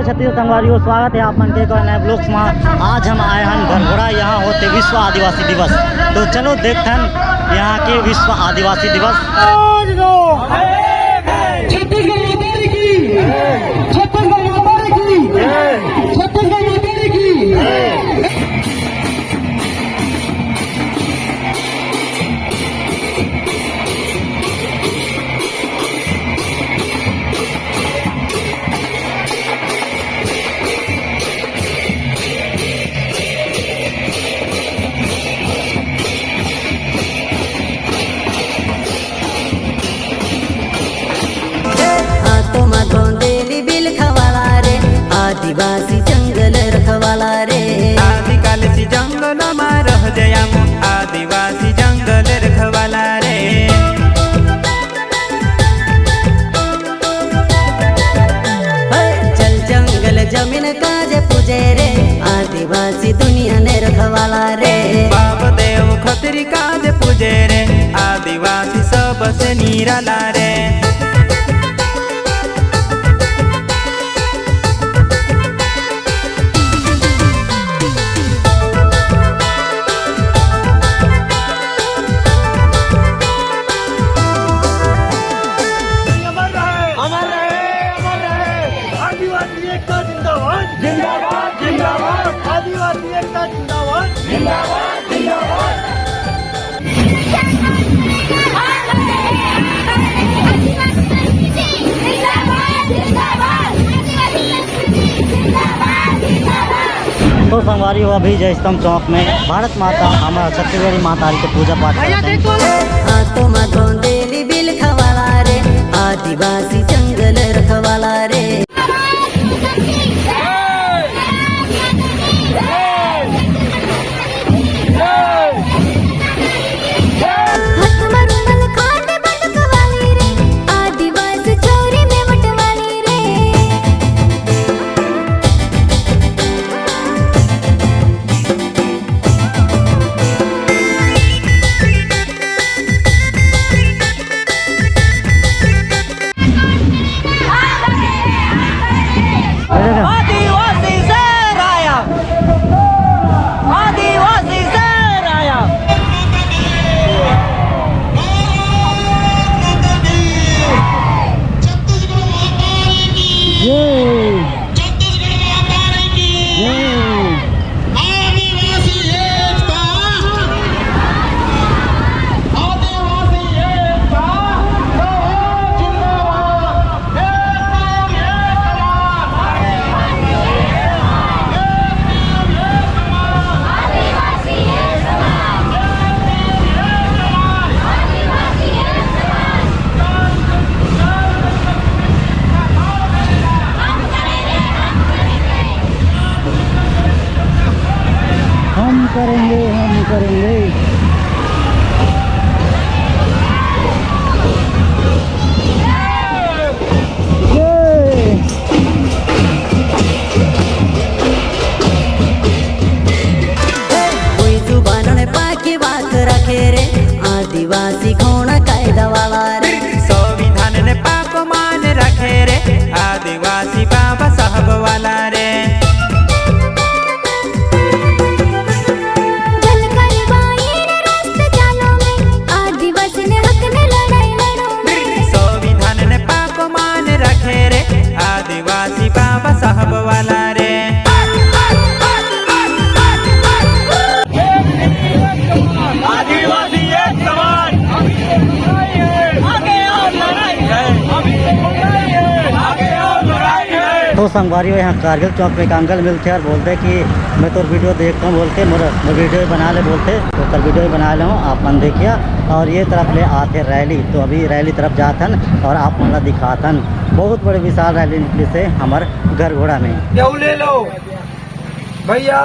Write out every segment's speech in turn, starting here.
छत्तीसगढ़ संगवारियों स्वागत है आप मन के नए ब्लॉग्स में। आज हम आए हैं घरघोड़ा, यहाँ होते विश्व आदिवासी दिवस। तो चलो देखते हैं यहाँ के विश्व आदिवासी दिवस। आदिवासी जंगल रखवाला रे, आदिकाल से जंगल में रह जया आदिवासी जंगल रखवाला रे। चल जंगल जमीन काज पूजे रे, आदिवासी दुनिया ने रखवाला रे। बाप देव खतरी काज पूजे रे, आदिवासी सबसे निराला रे। तो संगवारी हो अभी जय स्तंभ चौक में भारत माता हमारा छत्तीसगढ़ी माता के पूजा पाठ हाथों में धोंदेली बिल खवाला रे, आदिवासी जंगल रखवाला रे। हम करेंगे कोई जुबानों ने पाकी बात रखे रे, आदिवासी खोना कायदा वाला रे। संविधान ने पाप मान रखे रे, आदिवासी बाबा साहब वाला रे। आदिवासी बाबा साहब वाला रे। आदिवासी एक समान, आगे और लड़ाई है, आगे और लड़ाई है। तो संगवारी यहाँ कारगिल चौक पे एक अंकल मिलते और बोलते कि मैं तो वीडियो देखता हूँ, बोलते मैं वीडियो बना ले, बोलते तो कल वीडियो बना ले हूँ आप मन देखिए। और ये तरफ ले आते रैली, तो अभी रैली तरफ जातन और आप मन दिखातन। बहुत बड़ी विशाल रैली निकली से हमारे घरघोड़ा में। गेहूँ ले लो भैया,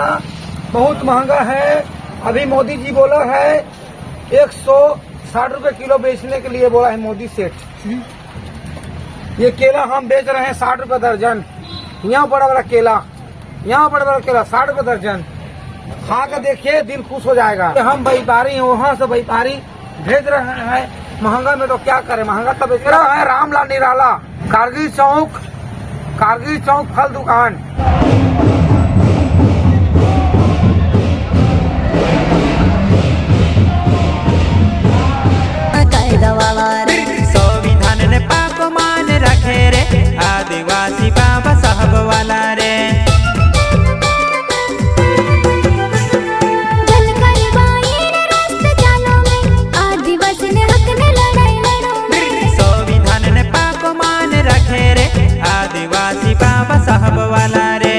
बहुत महंगा है। अभी मोदी जी बोला है 160 रुपए किलो बेचने के लिए बोला है मोदी सेठ। ये केला हम बेच रहे हैं 60 रुपए दर्जन। यहाँ बड़ा बड़ा केला, यहाँ बड़ा बड़ा केला 60 रुपए दर्जन। खा के देखिए, दिल खुश हो जाएगा। हम व्यापारी हैं, वहाँ से व्यापारी भेज रहे हैं महंगा में, तो क्या करें, महंगा तो बेच रहा है। रामलाल निराला, कारगिल चौक फल दुकान। कायदा वाला रे, संविधान ने पाप मान रखे रे, आदिवासी बाबा साहब वाला रे। संविधान ने पाप मान रखे रे, आदिवासी बाबा साहब वाला रे।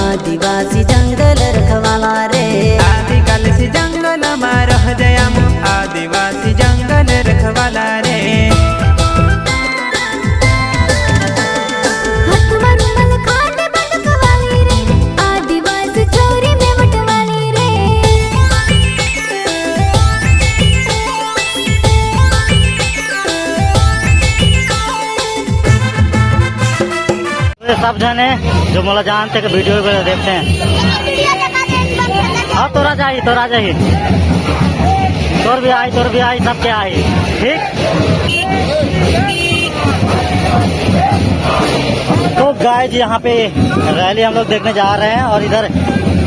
आदिवासी जंगल रखवाला रे। आदिवासी चोरी में बटवाली रे। सब जने जो मोला जानते कि वीडियो वगैरह देखते हैं। हाँ तोरा चाहिए तोर भी आई सबके आई। ठीक, तो गाइस यहाँ पे रैली हम लोग देखने जा रहे हैं और इधर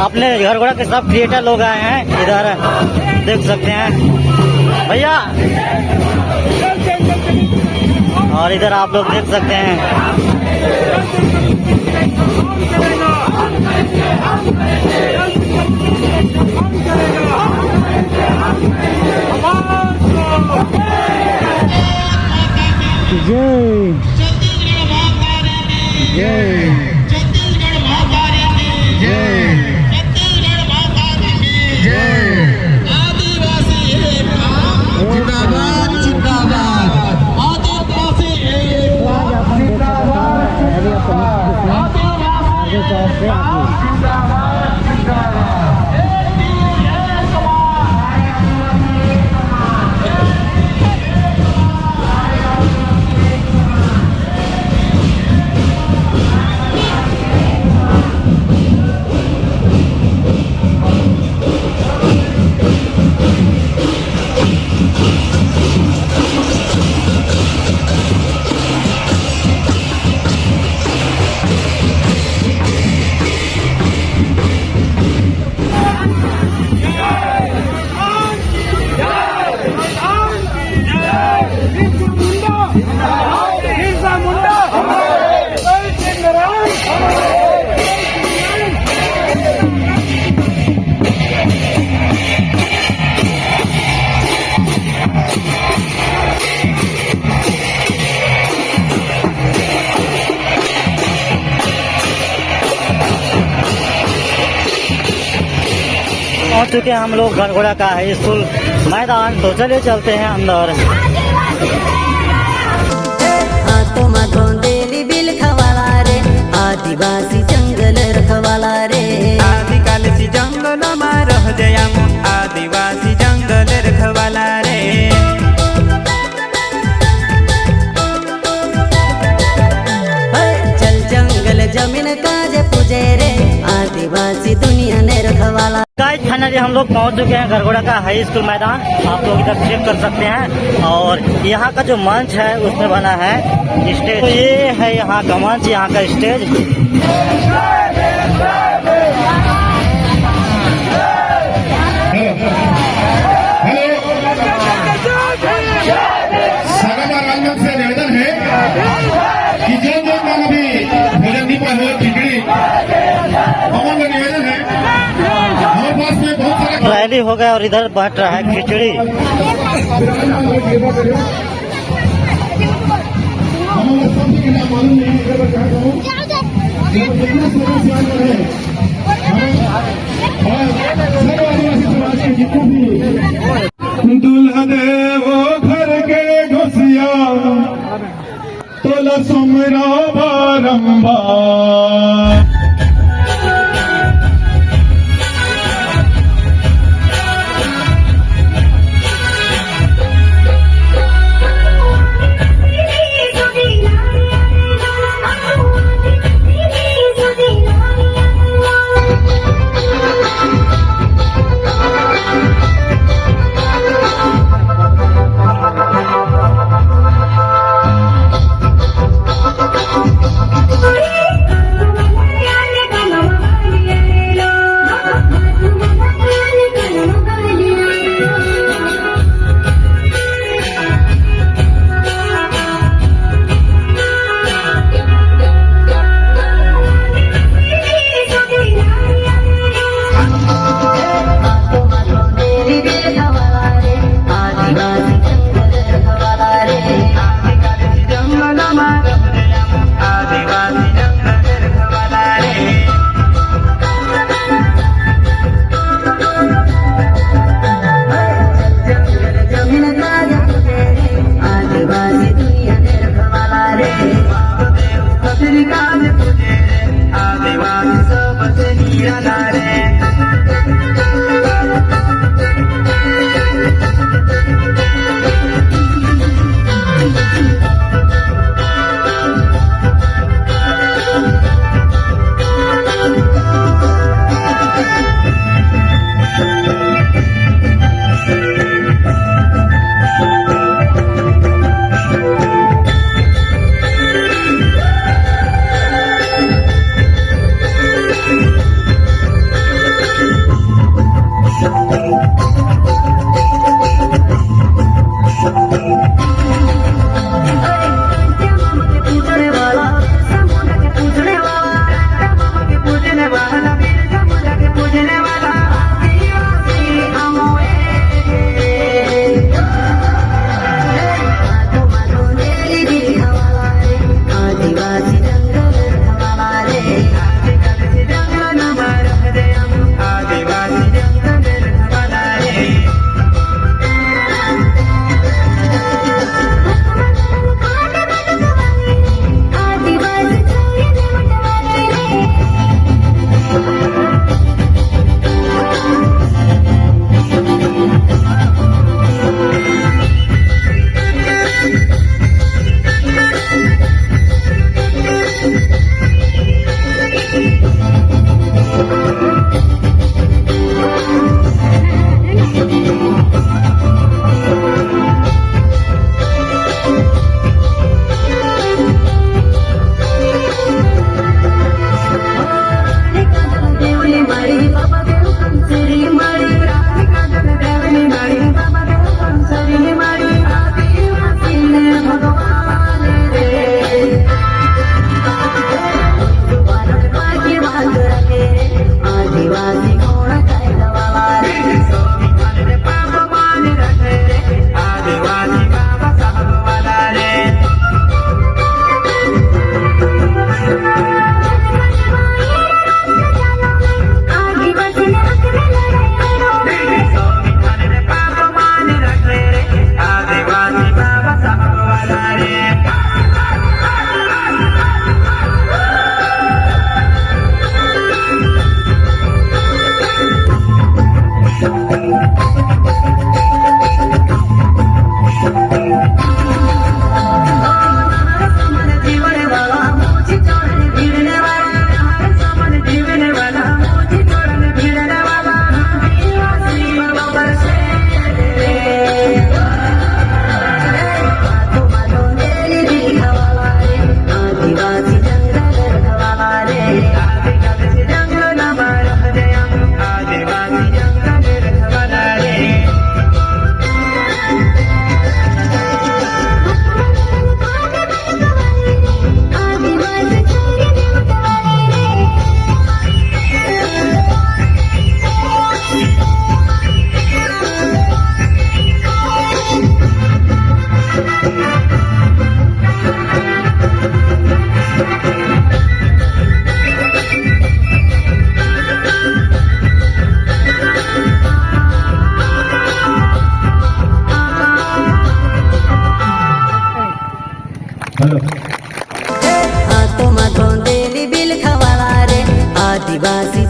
अपने घर घोड़ा के सब क्रिएटर लोग आए हैं। इधर देख सकते हैं भैया, और इधर आप लोग देख सकते हैं। जय जय छत्तीसगढ़ माता की जय, छत्तीसगढ़ माता की जय। आदिवासी एकता जिंदाबाद जिंदाबाद, आदिवासी एकता जिंदाबाद जिंदाबाद। पहुंच चुके हैं हम लोग गड़गोड़ा का हाई स्कूल मैदान। तो चलिए चलते हैं अंदर। हाथों में धोंदेली बिल खवाला रे, आदिवासी जंगल रखवाला रे। आदिवासी जंगल में रह जया, आदिवासी जंगल रखवाला रे। चल जंगल जमीन काज पूजे रे, आदिवासी दुनिया ने रखवाला। गाइस फाइनली हम लोग पहुंच चुके हैं गड़गोड़ा का हाई स्कूल मैदान। आप लोग इधर चेक कर सकते हैं। और यहाँ का जो मंच है उसमें बना है स्टेज। तो ये है यहाँ का मंच, यहाँ का स्टेज। से निवेदन है कि जो लोग अभी भोजन नहीं पाए खिचड़ी, अमन का निवेदन है। हमारे पास में बहुत सारा रैली हो गया और इधर बट रहा है खिचड़ी। दुल्हा दे वो घर के घुसिया तोला सुमरा बारंबार। हेलो हाथों में धोंदेली बिल खवाला रे आदिवासी